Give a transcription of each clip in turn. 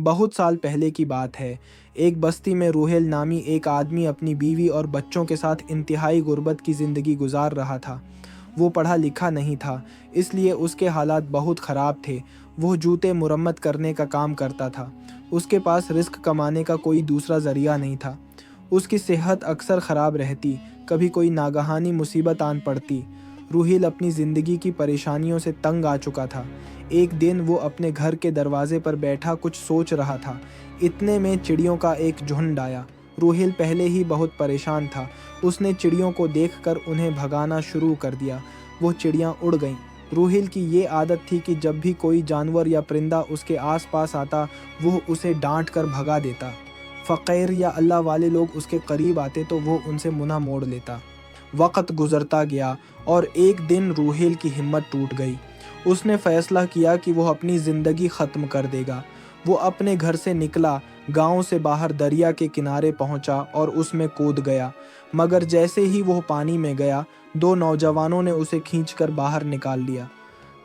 बहुत साल पहले की बात है। एक बस्ती में रूहेल नामी एक आदमी अपनी बीवी और बच्चों के साथ इंतहाई गुर्बत की ज़िंदगी गुजार रहा था। वो पढ़ा लिखा नहीं था, इसलिए उसके हालात बहुत ख़राब थे। वो जूते मुरम्मत करने का काम करता था। उसके पास रिस्क कमाने का कोई दूसरा ज़रिया नहीं था। उसकी सेहत अक्सर ख़राब रहती, कभी कोई नागहानी मुसीबत आन पड़ती। रूहिल अपनी ज़िंदगी की परेशानियों से तंग आ चुका था। एक दिन वो अपने घर के दरवाजे पर बैठा कुछ सोच रहा था। इतने में चिड़ियों का एक झुंड आया। रूहिल पहले ही बहुत परेशान था। उसने चिड़ियों को देखकर उन्हें भगाना शुरू कर दिया। वो चिड़ियाँ उड़ गईं। रूहिल की ये आदत थी कि जब भी कोई जानवर या परिंदा उसके आसपास आता, वो उसे डांट कर भगा देता। फ़कीर या अल्लाह वाले लोग उसके करीब आते तो वो उनसे मुँह मोड़ लेता। वक़्त गुज़रता गया और एक दिन रूहेल की हिम्मत टूट गई। उसने फ़ैसला किया कि वो अपनी ज़िंदगी ख़त्म कर देगा। वो अपने घर से निकला, गांव से बाहर दरिया के किनारे पहुंचा और उसमें कूद गया। मगर जैसे ही वो पानी में गया, दो नौजवानों ने उसे खींचकर बाहर निकाल लिया।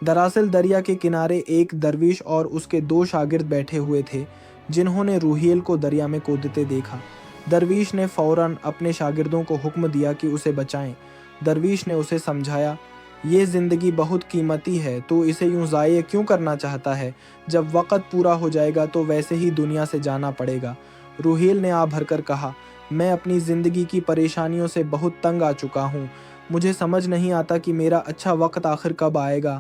दरअसल दरिया के किनारे एक दरविश और उसके दो शागिर्द बैठे हुए थे, जिन्होंने रूहिल को दरिया में कूदते देखा। दरविश ने फ़ौरन अपने शागिर्दों को हुक्म दिया कि उसे बचाएं। दरविश ने उसे समझाया, ये ज़िंदगी बहुत कीमती है, तो इसे यूं ज़ाये क्यों करना चाहता है? जब वक़्त पूरा हो जाएगा तो वैसे ही दुनिया से जाना पड़ेगा। रूहिल ने आ भरकर कहा, मैं अपनी ज़िंदगी की परेशानियों से बहुत तंग आ चुका हूँ। मुझे समझ नहीं आता कि मेरा अच्छा वक़्त आखिर कब आएगा।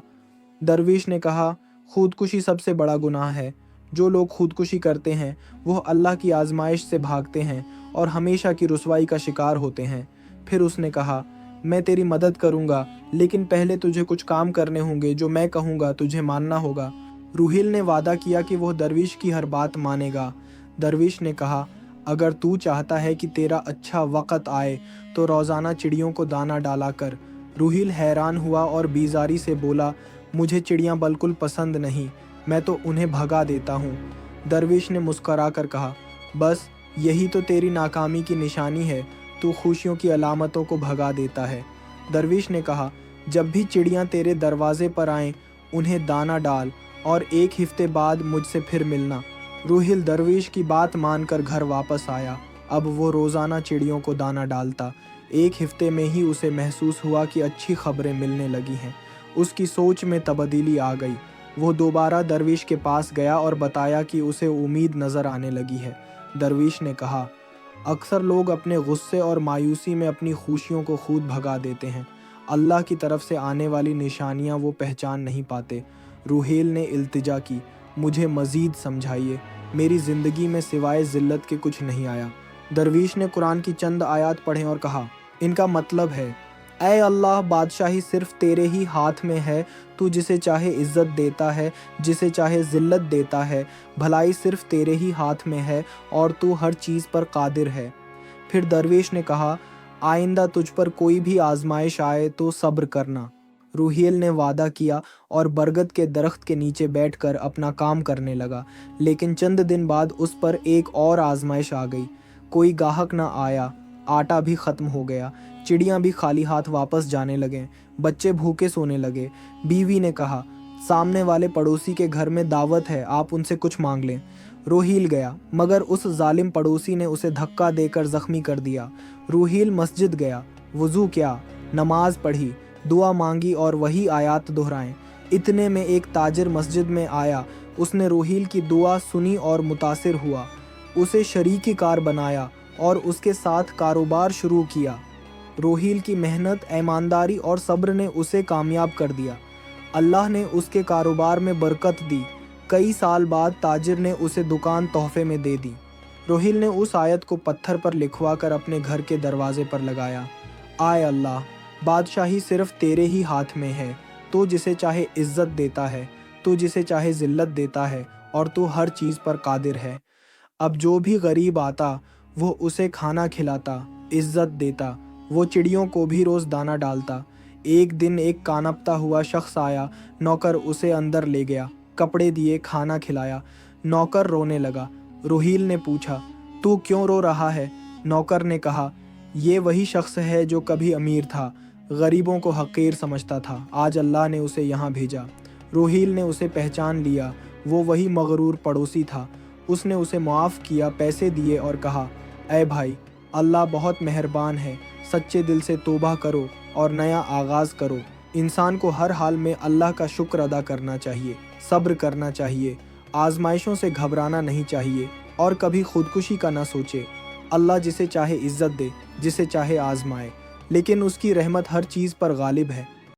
दरविश ने कहा, खुदकुशी सबसे बड़ा गुनाह है। जो लोग खुदकुशी करते हैं वो अल्लाह की आजमाइश से भागते हैं और हमेशा की रुसवाई का शिकार होते हैं। फिर उसने कहा, मैं तेरी मदद करूंगा, लेकिन पहले तुझे कुछ काम करने होंगे। जो मैं कहूँगा तुझे मानना होगा। रूहिल ने वादा किया कि वो दरविश की हर बात मानेगा। दरविश ने कहा, अगर तू चाहता है कि तेरा अच्छा वक़्त आए तो रोज़ाना चिड़ियों को दाना डाला कर। रूहिल हैरान हुआ और बेज़ारी से बोला, मुझे चिड़ियाँ बिल्कुल पसंद नहीं, मैं तो उन्हें भगा देता हूँ। दरविश ने मुस्करा कर कहा, बस यही तो तेरी नाकामी की निशानी है, तू खुशियों की अलामतों को भगा देता है। दरविश ने कहा, जब भी चिड़ियाँ तेरे दरवाजे पर आएं, उन्हें दाना डाल और एक हफ्ते बाद मुझसे फिर मिलना। रूहिल दरविश की बात मानकर घर वापस आया। अब वो रोज़ाना चिड़ियों को दाना डालता। एक हफ्ते में ही उसे महसूस हुआ कि अच्छी खबरें मिलने लगी हैं। उसकी सोच में तब्दीली आ गई। वो दोबारा दरविश के पास गया और बताया कि उसे उम्मीद नज़र आने लगी है। दरविश ने कहा, अक्सर लोग अपने गुस्से और मायूसी में अपनी खुशियों को खुद भगा देते हैं। अल्लाह की तरफ से आने वाली निशानियां वो पहचान नहीं पाते। रूहेल ने इल्तिजा की, मुझे मज़ीद समझाइए, मेरी ज़िंदगी में सिवाय ज़िल्लत के कुछ नहीं आया। दरविश ने कुरान की चंद आयत पढ़े और कहा, इनका मतलब है, ऐ अल्लाह, बादशाही सिर्फ तेरे ही हाथ में है। तू जिसे चाहे इज़्ज़त देता है, जिसे चाहे ज़िल्लत देता है। भलाई सिर्फ तेरे ही हाथ में है और तू हर चीज़ पर कादिर है। फिर दरवेश ने कहा, आइंदा तुझ पर कोई भी आजमाइश आए तो सब्र करना। रूहिल ने वादा किया और बरगद के दरख्त के नीचे बैठकर अपना काम करने लगा। लेकिन चंद दिन बाद उस पर एक और आजमाइश आ गई। कोई गाहक ना आया, आटा भी ख़त्म हो गया, चिड़ियाँ भी खाली हाथ वापस जाने लगे, बच्चे भूखे सोने लगे। बीवी ने कहा, सामने वाले पड़ोसी के घर में दावत है, आप उनसे कुछ मांग लें। रूहिल गया, मगर उस जालिम पड़ोसी ने उसे धक्का देकर ज़ख्मी कर दिया। रूहिल मस्जिद गया, वज़ू किया, नमाज पढ़ी, दुआ मांगी और वही आयात दोहराएं। इतने में एक ताजिर मस्जिद में आया। उसने रूहिल की दुआ सुनी और मुतासिर हुआ। उसे शरीकी कार बनाया और उसके साथ कारोबार शुरू किया। रूहिल की मेहनत, ईमानदारी और सब्र ने उसे कामयाब कर दिया। अल्लाह ने उसके कारोबार में बरकत दी। कई साल बाद ताजिर ने उसे दुकान तोहफे में दे दी। रूहिल ने उस आयत को पत्थर पर लिखवा कर अपने घर के दरवाजे पर लगाया, आए अल्लाह, बादशाही सिर्फ तेरे ही हाथ में है। तू जिसे चाहे इज़्ज़त देता है, तू जिसे चाहे ज़िल्लत देता है और तू हर चीज़ पर कादिर है। अब जो भी गरीब आता वो उसे खाना खिलाता, इज़्ज़त देता। वो चिड़ियों को भी रोज़ दाना डालता। एक दिन एक कानपता हुआ शख्स आया। नौकर उसे अंदर ले गया, कपड़े दिए, खाना खिलाया। नौकर रोने लगा। रूहिल ने पूछा, तू क्यों रो रहा है? नौकर ने कहा, ये वही शख्स है जो कभी अमीर था, गरीबों को हक़ीर समझता था। आज अल्लाह ने उसे यहाँ भेजा। रूहिल ने उसे पहचान लिया। वो वही मगरूर पड़ोसी था। उसने उसे माफ़ किया, पैसे दिए और कहा, ऐ भाई, अल्लाह बहुत मेहरबान है, सच्चे दिल से तौबा करो और नया आगाज़ करो। इंसान को हर हाल में अल्लाह का शुक्र अदा करना चाहिए, सब्र करना चाहिए, आजमाइशों से घबराना नहीं चाहिए और कभी खुदकुशी का ना सोचे। अल्लाह जिसे चाहे इज़्ज़त दे, जिसे चाहे आजमाए, लेकिन उसकी रहमत हर चीज़ पर गालिब है।